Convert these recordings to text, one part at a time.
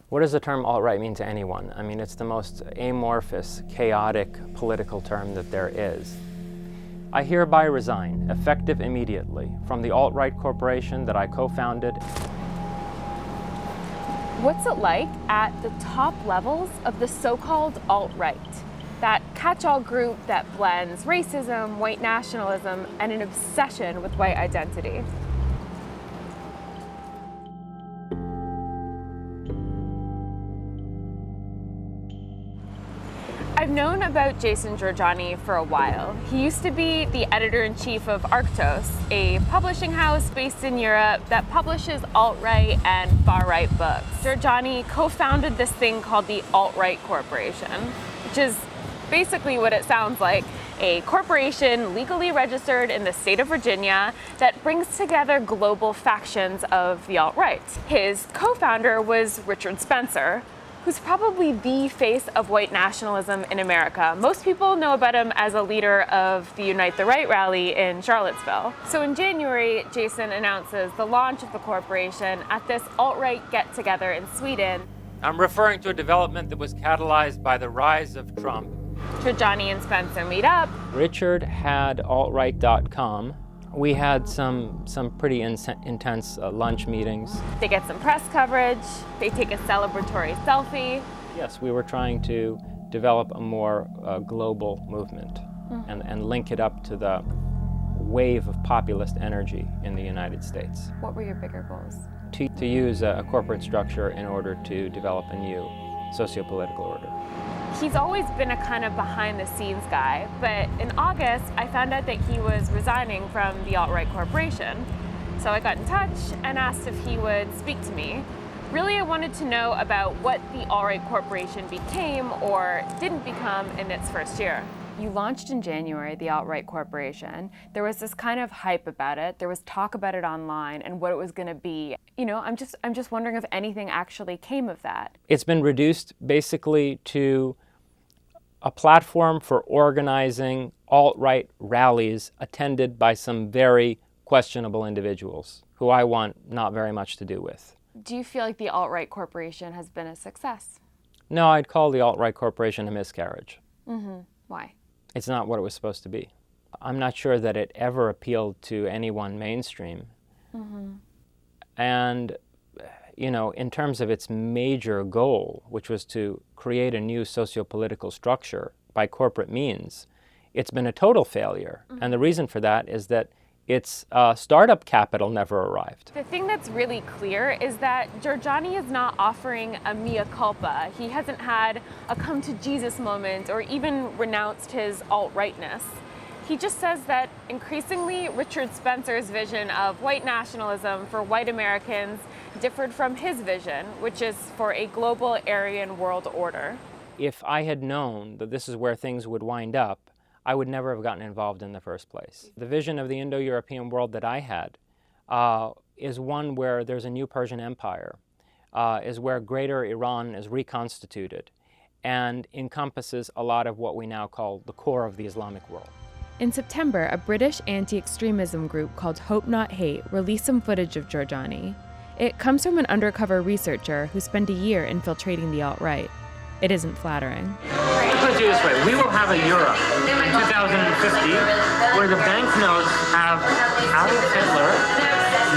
What does the term alt-right mean to anyone? I mean, it's the most amorphous, chaotic political term that there is. I hereby resign, effective immediately, from the AltRight Corporation that I co-founded. What's it like at the top levels of the so-called alt-right? That catch-all group that blends racism, white nationalism, and an obsession with white identity. I've known about Jason Jorjani for a while. He used to be the editor-in-chief of Arctos, a publishing house based in Europe that publishes alt-right and far-right books. Jorjani co-founded this thing called the AltRight Corporation, which is basically what it sounds like, a corporation legally registered in the state of Virginia that brings together global factions of the alt-right. His co-founder was Richard Spencer, who's probably the face of white nationalism in America. Most people know about him as a leader of the Unite the Right rally in Charlottesville. So in January, Jason announces the launch of the corporation at this alt-right get-together in Sweden. I'm referring to a development that was catalyzed by the rise of Trump. Jorjani and Spencer meet up. Richard had altright.com. We had some pretty intense lunch meetings. They get some press coverage. They take a celebratory selfie. Yes, we were trying to develop a more global movement and link it up to the wave of populist energy in the United States. What were your bigger goals? To use a corporate structure in order to develop a new socio-political order. He's always been a kind of behind-the-scenes guy, but in August, I found out that he was resigning from the AltRight Corporation. So I got in touch and asked if he would speak to me. Really, I wanted to know about what the AltRight Corporation became or didn't become in its first year. You launched in January, the AltRight Corporation. There was this kind of hype about it. There was talk about it online and what it was going to be. You know, I'm just wondering if anything actually came of that. It's been reduced basically to a platform for organizing alt-right rallies attended by some very questionable individuals who I want not very much to do with. Do you feel like the AltRight Corporation has been a success? No, I'd call the AltRight Corporation a miscarriage. Why? It's not what it was supposed to be. I'm not sure that it ever appealed to anyone mainstream. And, you know, in terms of its major goal, which was to create a new socio-political structure by corporate means, it's been a total failure. And the reason for that is that its startup capital never arrived. The thing that's really clear is that Jorjani is not offering a mea culpa. He hasn't had a come to Jesus moment or even renounced his alt-rightness. He just says that increasingly Richard Spencer's vision of white nationalism for white Americans differed from his vision, which is for a global Aryan world order. If I had known that this is where things would wind up, I would never have gotten involved in the first place. The vision of the Indo-European world that I had is one where there's a new Persian Empire, is where Greater Iran is reconstituted, and encompasses a lot of what we now call the core of the Islamic world. In September, a British anti-extremism group called Hope Not Hate released some footage of Jorjani. It comes from an undercover researcher who spent a year infiltrating the alt-right. It isn't flattering. Put it this way, we will have a Europe in 2050 where the banknotes have Adolf Hitler,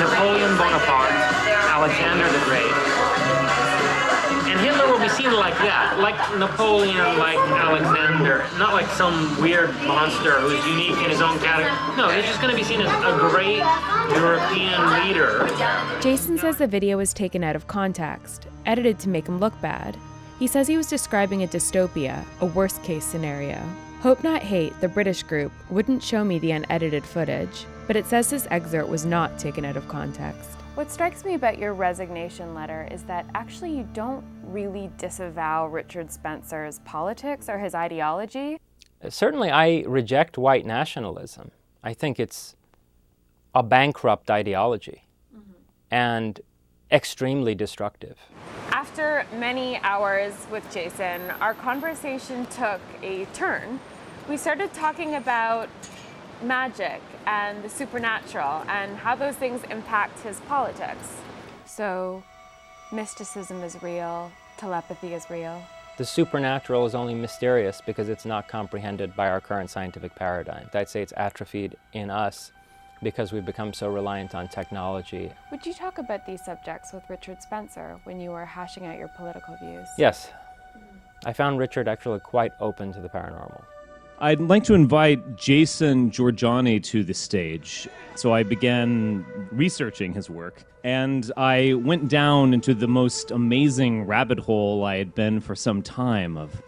Napoleon Bonaparte, Alexander the Great. And Hitler will be seen like that, like Napoleon, like Alexander, not like some weird monster who's unique in his own category. No, he's just going to be seen as a great European leader. Jason says the video was taken out of context, edited to make him look bad. He says he was describing a dystopia, a worst-case scenario. Hope Not Hate, the British group, wouldn't show me the unedited footage, but it says this excerpt was not taken out of context. What strikes me about your resignation letter is that actually you don't really disavow Richard Spencer's politics or his ideology. Certainly I reject white nationalism. I think it's a bankrupt ideology and extremely destructive. After many hours with Jason, our conversation took a turn. We started talking about magic and the supernatural and how those things impact his politics. So, mysticism is real, telepathy is real. The supernatural is only mysterious because it's not comprehended by our current scientific paradigm. I'd say it's atrophied in us because we've become so reliant on technology. Would you talk about these subjects with Richard Spencer when you were hashing out your political views? Yes. I found Richard actually quite open to the paranormal. I'd like to invite Jason Jorjani to the stage. So I began researching his work, and I went down into the most amazing rabbit hole I had been for some time of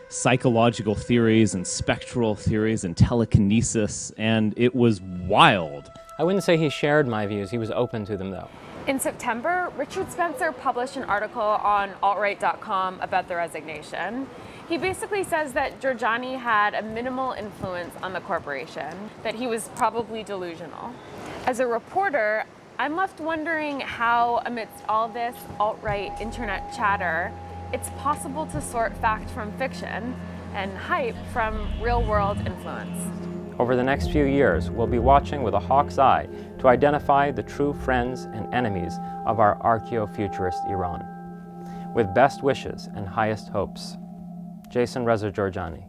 psychological theories and spectral theories and telekinesis, and it was wild. I wouldn't say he shared my views, he was open to them though. In September, Richard Spencer published an article on AltRight.com about the resignation. He basically says that Jorjani had a minimal influence on the corporation, that he was probably delusional. As a reporter, I'm left wondering how, amidst all this alt-right internet chatter, it's possible to sort fact from fiction and hype from real-world influence. Over the next few years, we'll be watching with a hawk's eye to identify the true friends and enemies of our archaeo-futurist Iran. With best wishes and highest hopes, Jason Jorjani.